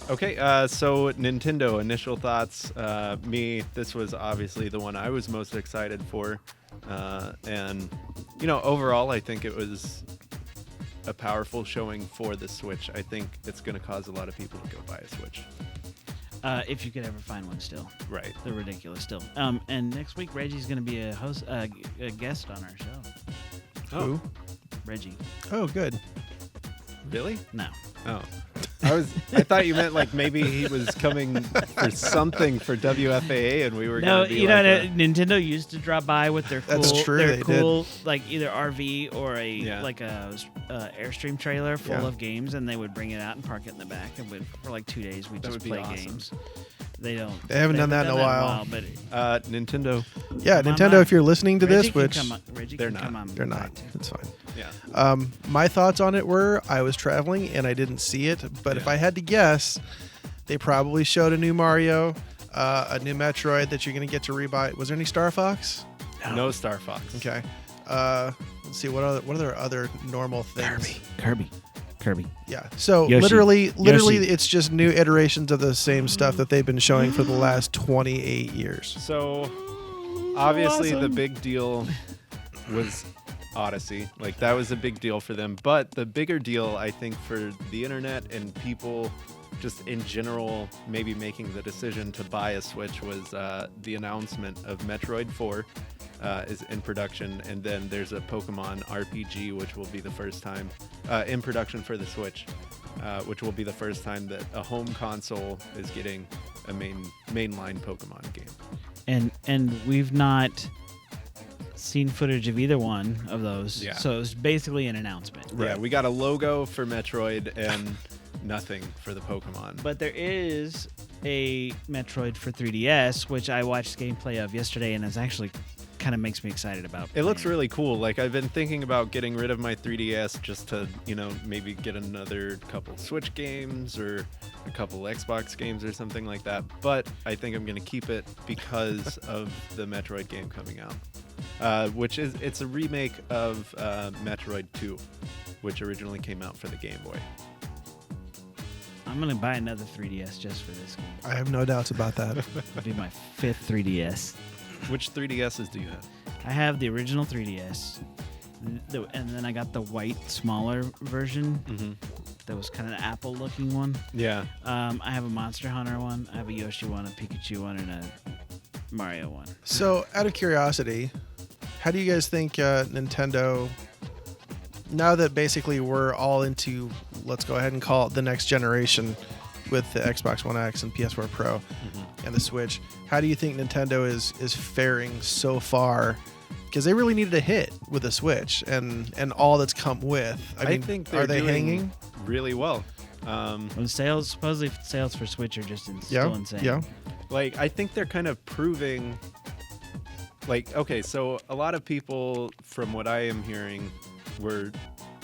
Okay, so Nintendo, initial thoughts. This was obviously the one I was most excited for. And, overall, I think it was a powerful showing for the Switch. I think it's going to cause a lot of people to go buy a Switch. If you could ever find one still. Right. They're ridiculous still. And next week, Reggie's going to be a guest on our show. Who? Reggie. Oh, good. Really? No. Oh. I thought you meant like maybe he was coming for something for WFAA and we were No, going to be Nintendo used to drop by with their cool, That's true, their they cool like either RV or a Yeah. Airstream trailer full Yeah. of games, and they would bring it out and park it in the back, and for like 2 days we That just would be play awesome. games. They don't. They haven't done that in a while. But Nintendo. Yeah, Come on Nintendo. by. If you're listening to Reggie this, which Reggie they're can not. come on they're by not, too. it's fine. Yeah. My thoughts on it were I was traveling and I didn't see it, but if I had to guess, they probably showed a new Mario, a new Metroid that you're going to get to rebuy. Was there any Star Fox? No Star Fox. Okay. Let's see what are there other normal things? Kirby. Yeah. So Yoshi. literally, Yoshi. it's just new iterations of the same stuff that they've been showing for the last 28 years. So obviously the awesome. big deal was Odyssey. Like that was a big deal for them. But the bigger deal, I think, for the internet and people just in general maybe making the decision to buy a Switch was the announcement of Metroid 4 is in production, and then there's a Pokemon RPG which will be the first time in production for the Switch, which will be the first time that a home console is getting a mainline Pokemon game. And we've not seen footage of either one of those. Yeah. So it's basically an announcement. Yeah, we got a logo for Metroid and nothing for the Pokemon. But there is a Metroid for 3DS, which I watched gameplay of yesterday, and it's actually kind of makes me excited about. It looks playing. really cool. Like I've been thinking about getting rid of my 3DS just to, maybe get another couple Switch games or a couple Xbox games or something like that. But I think I'm going to keep it because of the Metroid game coming out, it's a remake of Metroid 2, which originally came out for the Game Boy. I'm gonna buy another 3DS just for this game. I have no doubts about that. It'll be my 5th 3DS. Which 3DSs do you have? I have the original 3DS, and then I got the white, smaller version. Mm-hmm. That was kind of an Apple-looking one. Yeah. I have a Monster Hunter one. I have a Yoshi one, a Pikachu one, and a Mario one. So, out of curiosity, how do you guys think Nintendo, now that basically we're all into, let's go ahead and call it the next generation with the Xbox One X and PS4 Pro and the Switch, how do you think Nintendo is faring so far? Because they really needed a hit with the Switch and all that's come with. I mean, think they're are they doing hanging? really well. Well, supposedly sales for Switch are just still insane. Yeah. Like, I think they're kind of proving, like, okay, so a lot of people, from what I am hearing, were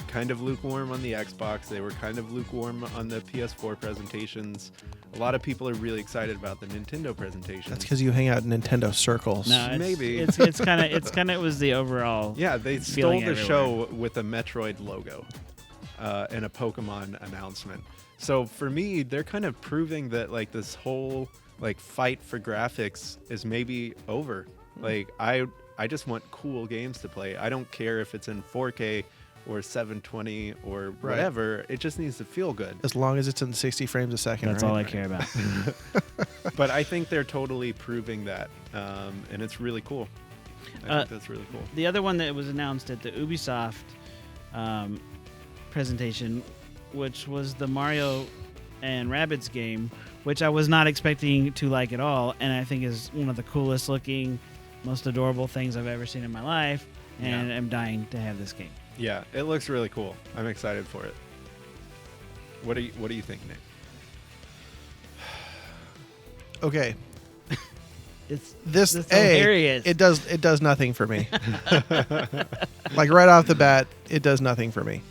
kind of lukewarm on the Xbox. They were kind of lukewarm on the PS4 presentations. A lot of people are really excited about the Nintendo presentation. That's because you hang out in Nintendo circles. No, it's, Maybe. it's kind of it was the overall. Yeah, they stole feeling the everywhere. show with a Metroid logo and a Pokemon announcement. So for me, they're kind of proving that like this whole like fight for graphics is maybe over. Like I just want cool games to play. I don't care if it's in 4K or 720 or whatever. It just needs to feel good. As long as it's in 60 frames a second. That's right? all I care about. But I think they're totally proving that, and it's really cool. I think that's really cool. The other one that was announced at the Ubisoft presentation, which was the Mario and Rabbids game, which I was not expecting to like at all, and I think is one of the coolest looking, most adorable things I've ever seen in my life, and I'm dying to have this game. Yeah, it looks really cool. I'm excited for it. What do you think, Nick? Okay. It's hilarious. It does nothing for me. Like right off the bat, it does nothing for me.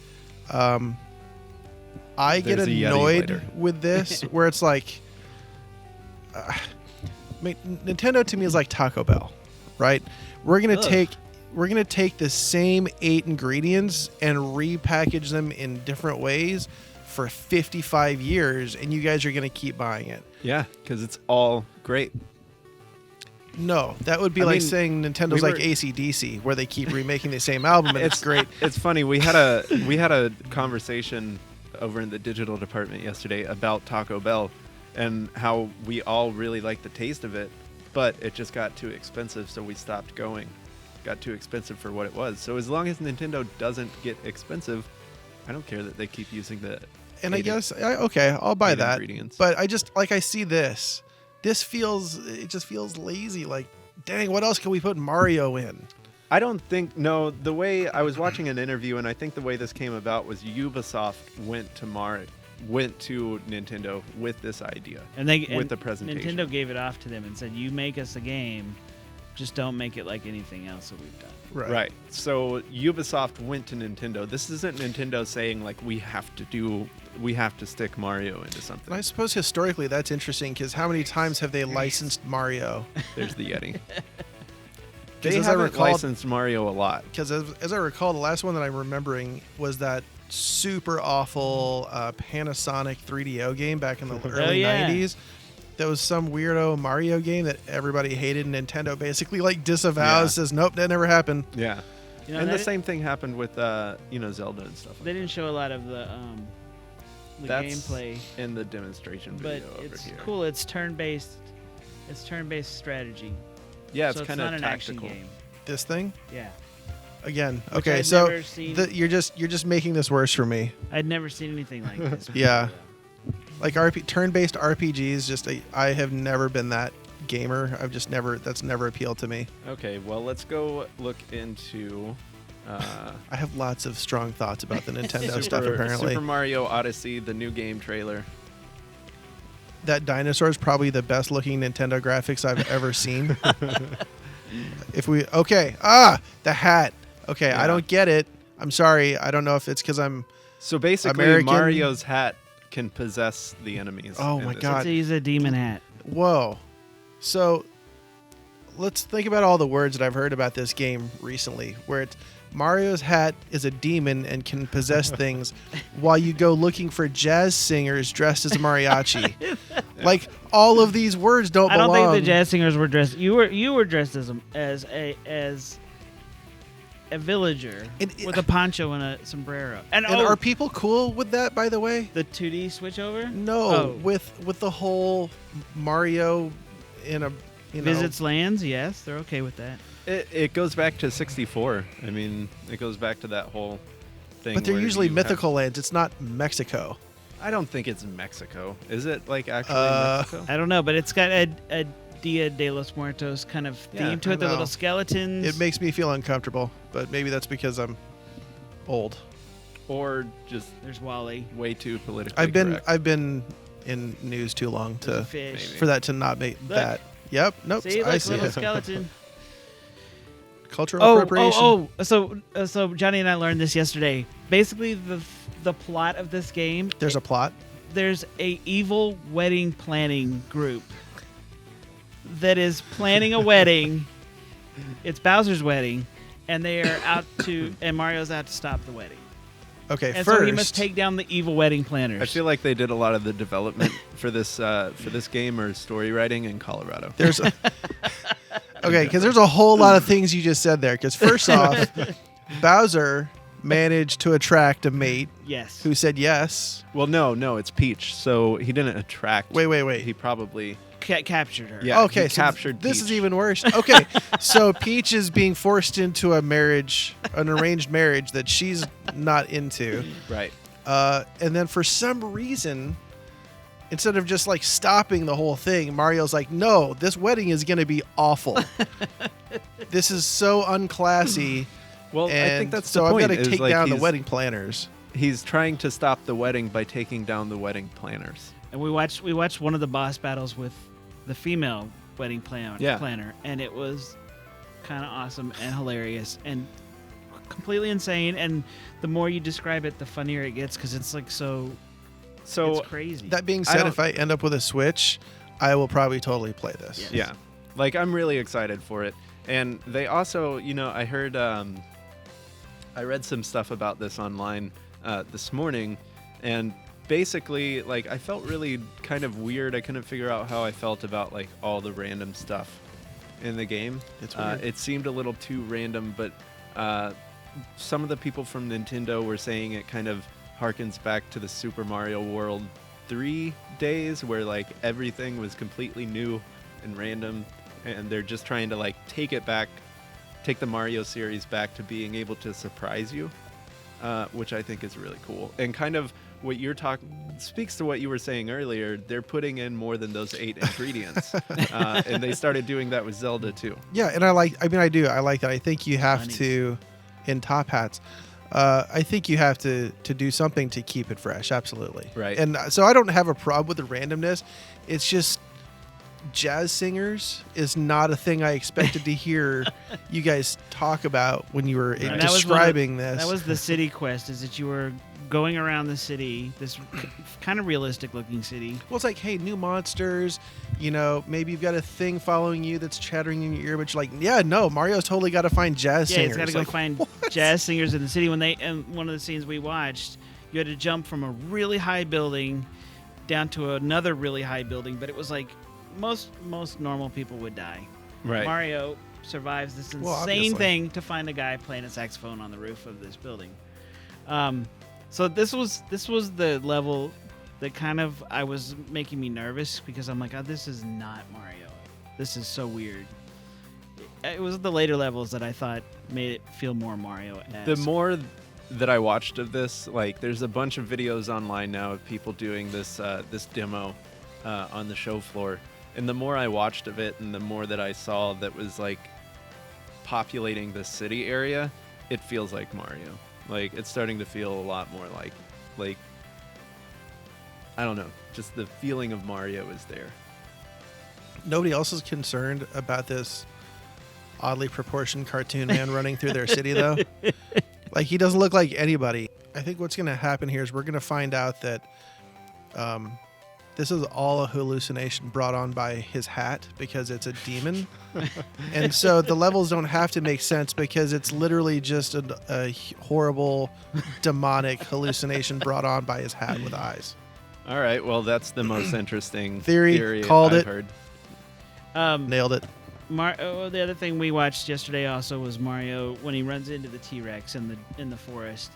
I get There's a Yeti annoyed later. with this, where it's like, Nintendo to me is like Taco Bell, right? We're gonna take the same 8 ingredients and repackage them in different ways for 55 years, and you guys are gonna keep buying it. Yeah, because it's all great. No, that would be I like mean, saying Nintendo's we like were- AC/DC, where they keep remaking the same album, and it's great. It's funny. We had a conversation over in the digital department yesterday about Taco Bell and how we all really like the taste of it, but it just got too expensive, so we stopped going. Got too expensive for what it was. So as long as Nintendo doesn't get expensive, I don't care that they keep using the. And I guess I'll buy eight that. ingredients. But I just I see this. It just feels lazy. Like, dang, what else can we put Mario in? I don't think the way I was watching an interview, and I think the way this came about was Ubisoft went to went to Nintendo with this idea. And they with the presentation. Nintendo gave it off to them and said, "You make us a game, just don't make it like anything else that we've done." Right. So Ubisoft went to Nintendo. This isn't Nintendo saying like we have to stick Mario into something. And I suppose historically that's interesting because how many times have they licensed Mario? There's the Yeti. 'Cause They as I haven't recall- licensed Mario a lot. Because as I recall, the last one that I'm remembering was that super awful Panasonic 3DO game back in the early yeah. 90s. That was some weirdo Mario game that everybody hated, and Nintendo basically like disavows, says nope, that never happened. Yeah. You know, And the that- same thing happened with Zelda and stuff. They didn't show a lot of the That's gameplay, in the demonstration but video over it's here. cool. It's turn-based. It's turn-based strategy. Yeah, so it's kind not of an action tactical. game. This thing Yeah, again. Which Okay, I'd so never seen- you're just making this worse for me. I'd never seen anything like this. Yeah. Like turn-based RPGs, I have never been that gamer. That's never appealed to me. Okay, well, let's go look into I have lots of strong thoughts about the Nintendo stuff. Apparently, Super Mario Odyssey, the new game trailer. that dinosaur is probably the best-looking Nintendo graphics I've ever seen. The hat. Okay, Yeah. I don't get it. I'm sorry. I don't know if it's because I'm. So basically, American- Mario's hat can possess the enemies. Oh in my this. God. He's a demon hat. Whoa. So let's think about all the words that I've heard about this game recently, where it's Mario's hat is a demon and can possess things while you go looking for jazz singers dressed as a mariachi. Like all of these words don't I belong. don't think the jazz singers were dressed. You were dressed as a villager with a poncho and a sombrero. And are people cool with that, by the way? the 2D switch over? No, Oh. with the whole Mario in a Visits lands, yes, they're okay with that. It goes back to 64. I mean, it goes back to that whole thing. But they're where usually you mythical lands. It's not Mexico. I don't think it's Mexico. Is it like actually Mexico? I don't know, but it's got a Dia de los Muertos kind of Yeah, theme to I it. The know. little skeletons. It makes me feel uncomfortable, but maybe that's because I'm old. Or just There's Wally. way too politically correct. I've been in news too long There's a to fish. maybe. for that to not make Look. that. Yep. Nope. See, I look, see little it. skeleton. Cultural appropriation. So Johnny and I learned this yesterday. Basically, the plot of this game. There's a plot. There's a evil wedding planning group that is planning a wedding. It's Bowser's wedding, and they are and Mario's out to stop the wedding. Okay. And first, so he must take down the evil wedding planners. I feel like they did a lot of the development for this game or story writing in Colorado. there's a, okay, because there's a whole lot of things you just said there. Because first off, Bowser managed to attract a mate yes. who said yes. Well, no, it's Peach. So he didn't attract. Wait. He probably Captured her. Yeah. Okay, he so captured this is Peach. even worse. Okay, so Peach is being forced into an arranged marriage that she's not into. right. And then for some reason, instead of just like stopping the whole thing, Mario's like, no, this wedding is going to be awful. This is so unclassy. Well, I And think that's so the point. I've got to is, take like, down the he's- wedding planners. He's trying to stop the wedding by taking down the wedding planners. And we watched one of the boss battles with the female wedding planner, and it was kind of awesome and hilarious and completely insane. And the more you describe it, the funnier it gets because it's like So it's crazy. That being I said, don't- if I end up with a Switch, I will probably totally play this. Yes. yeah, like I'm really excited for it. And they also, I heard, I read some stuff about this online this morning, and basically, like, I felt really kind of weird. I couldn't figure out how I felt about like all the random stuff in the game. It's weird. It seemed a little too random, but some of the people from Nintendo were saying it kind of harkens back to the Super Mario World 3 days where like everything was completely new and random, and they're just trying to like take the Mario series back to being able to surprise you, which I think is really cool. And kind of what you're talking speaks to what you were saying earlier. They're putting in more than those 8 ingredients, and they started doing that with Zelda too. Yeah, and I do. I like that. I think you have Funny. to, in Top Hats, I think you have to do something to keep it fresh. Absolutely. Right. And so I don't have a problem with the randomness. It's just jazz singers is not a thing I expected to hear you guys talk about when you were And that was describing this. That was the city quest, is that you were going around the city, this kind of realistic looking city. Well, it's like, hey, new monsters, maybe you've got a thing following you that's chattering in your ear, but you're like, yeah, no, Mario's totally got to find jazz Yeah, singers. he's got to go find jazz singers in the city. And one of the scenes we watched, you had to jump from a really high building down to another really high building, but it was like most normal people would die. Right. Mario survives this insane obviously. thing to find a guy playing a saxophone on the roof of this building. So this was the level that kind of I was making me nervous, because I'm like, oh, this is not Mario. This is so weird. It was the later levels that I thought made it feel more Mario. The more that I watched of this, like, there's a bunch of videos online now of people doing this this demo on the show floor, and the more I watched of it, and the more that I saw that was like populating the city area, it feels like Mario. Like, it's starting to feel a lot more like I don't know, just the feeling of Mario is there. Nobody else is concerned about this oddly proportioned cartoon man running through their city, though. Like, he doesn't look like anybody. I think what's going to happen here is we're going to find out that this is all a hallucination brought on by his hat, because it's a demon. And so the levels don't have to make sense, because it's literally just a horrible demonic hallucination brought on by his hat with eyes. All right, well, that's the most interesting Theory, called I've it. heard. Nailed it. The other thing we watched yesterday also was Mario, when he runs into the T-Rex in the forest,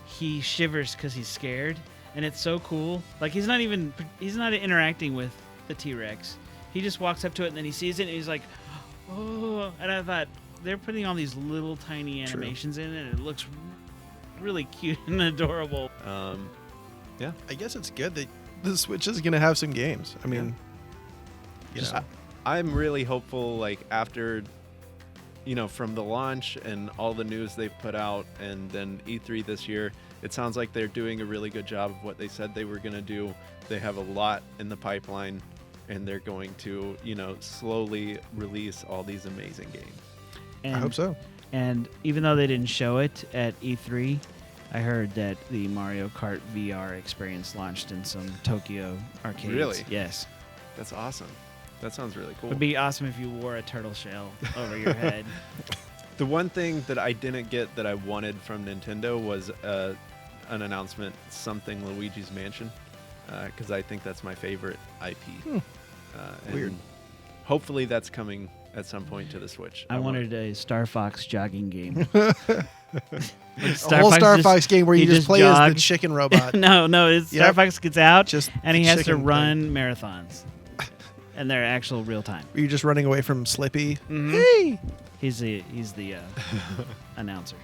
he shivers because he's scared, and it's so cool. Like, he's not interacting with the T-Rex. He just walks up to it, and then he sees it, and he's like, oh. And I thought, they're putting all these little tiny animations in it, and it looks really cute and adorable. Yeah. I guess it's good that the Switch is going to have some games. I mean, I'm really hopeful, like, after, from the launch and all the news they've put out, and then E3 this year, it sounds like they're doing a really good job of what they said they were going to do. They have a lot in the pipeline, and they're going to, slowly release all these amazing games. And, I hope so. And even though they didn't show it at E3, I heard that the Mario Kart VR experience launched in some Tokyo arcades. Really? Yes. That's awesome. That sounds really cool. It would be awesome if you wore a turtle shell over your head. The one thing that I didn't get that I wanted from Nintendo was an announcement, something Luigi's Mansion, because I think that's my favorite IP. Weird. And hopefully that's coming at some point to the Switch. I wanted a Star Fox jogging game. A whole Star Fox game where you just play as the chicken robot. no, Star Fox gets out, Just and he has to chicken run marathons. And they're actual real time. Were you just running away from Slippy? Mm-hmm. Hey! He's the announcer.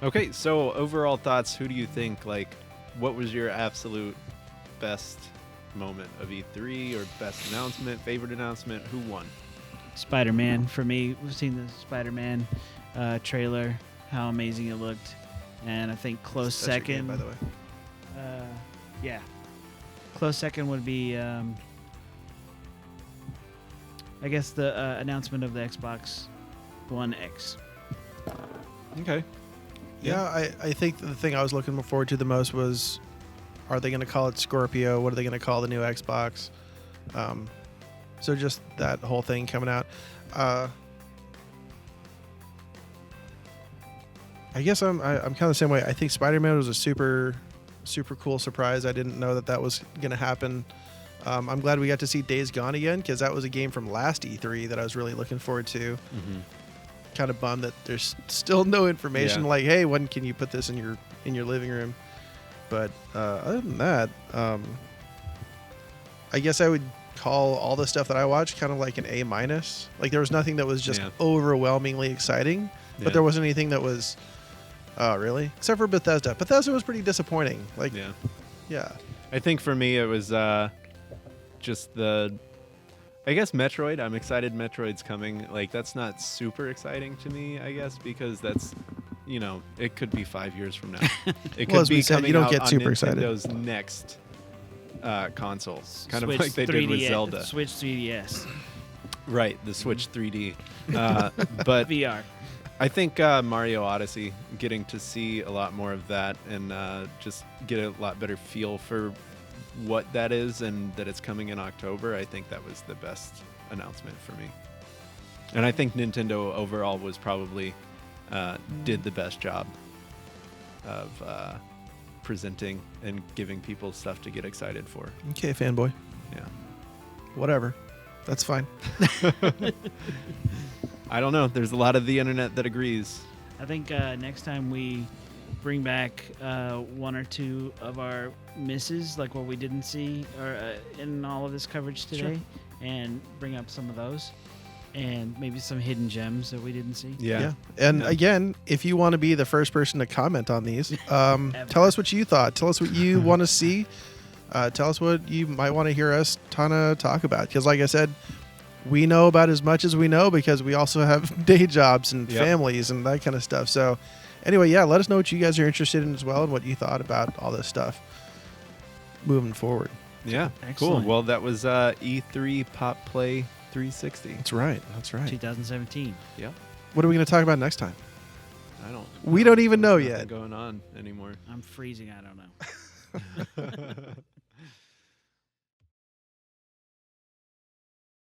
Okay, so overall thoughts, who do you think, like, what was your absolute best moment of E3, or best announcement, favorite announcement? Who won? Spider-Man for me. We've seen the Spider-Man trailer, how amazing it looked, and I think close That's your second. game, by the way. Yeah, close second would be, I guess, the announcement of the Xbox One X. Okay. Yeah, I think the thing I was looking forward to the most was, are they going to call it Scorpio? What are they going to call the new Xbox? So just that whole thing coming out. I guess I'm kind of the same way. I think Spider-Man was a super cool surprise. I didn't know that was going to happen. I'm glad we got to see Days Gone again, because that was a game from last E3 that I was really looking forward to. Mm-hmm. Kind of bummed that there's still no information. Yeah. Like, hey, when can you put this in your living room? But other than that, I guess I would call all the stuff that I watched kind of like an A-. Like, there was nothing that was just overwhelmingly exciting, but there wasn't anything that was, really? Except for Bethesda. Bethesda was pretty disappointing. Like, yeah. I think for me it was just I guess Metroid. I'm excited Metroid's coming. Like, that's not super exciting to me, I guess, because that's it could be 5 years from now. It Well, could as we be said, coming you don't out get on super excited. Nintendo's next console, kind Switch of like they did with 3DS Zelda. Switch 3DS. Right, the Switch 3D. But VR. I think Mario Odyssey, getting to see a lot more of that and just get a lot better feel for what that is and that it's coming in October, I think that was the best announcement for me. And I think Nintendo overall was probably did the best job of presenting and giving people stuff to get excited for. Okay, fanboy. Yeah. Whatever. That's fine. I don't know. There's a lot of the internet that agrees. I think next time we bring back one or two of our misses, like what we didn't see or in all of this coverage today, and bring up some of those, and maybe some hidden gems that we didn't see. Yeah. And again, if you want to be the first person to comment on these, tell us what you thought. Tell us what you want to see. Tell us what you might want to hear us talk about. Because like I said, we know about as much as we know because we also have day jobs and families and that kind of stuff. So anyway, yeah, let us know what you guys are interested in as well and what you thought about all this stuff moving forward. Yeah. Excellent. Cool. Well, that was E3 PopPlay 360. That's right. 2017. Yep. What are we going to talk about next time? I don't. We don't even know There's yet. nothing going on anymore. I'm freezing. I don't know.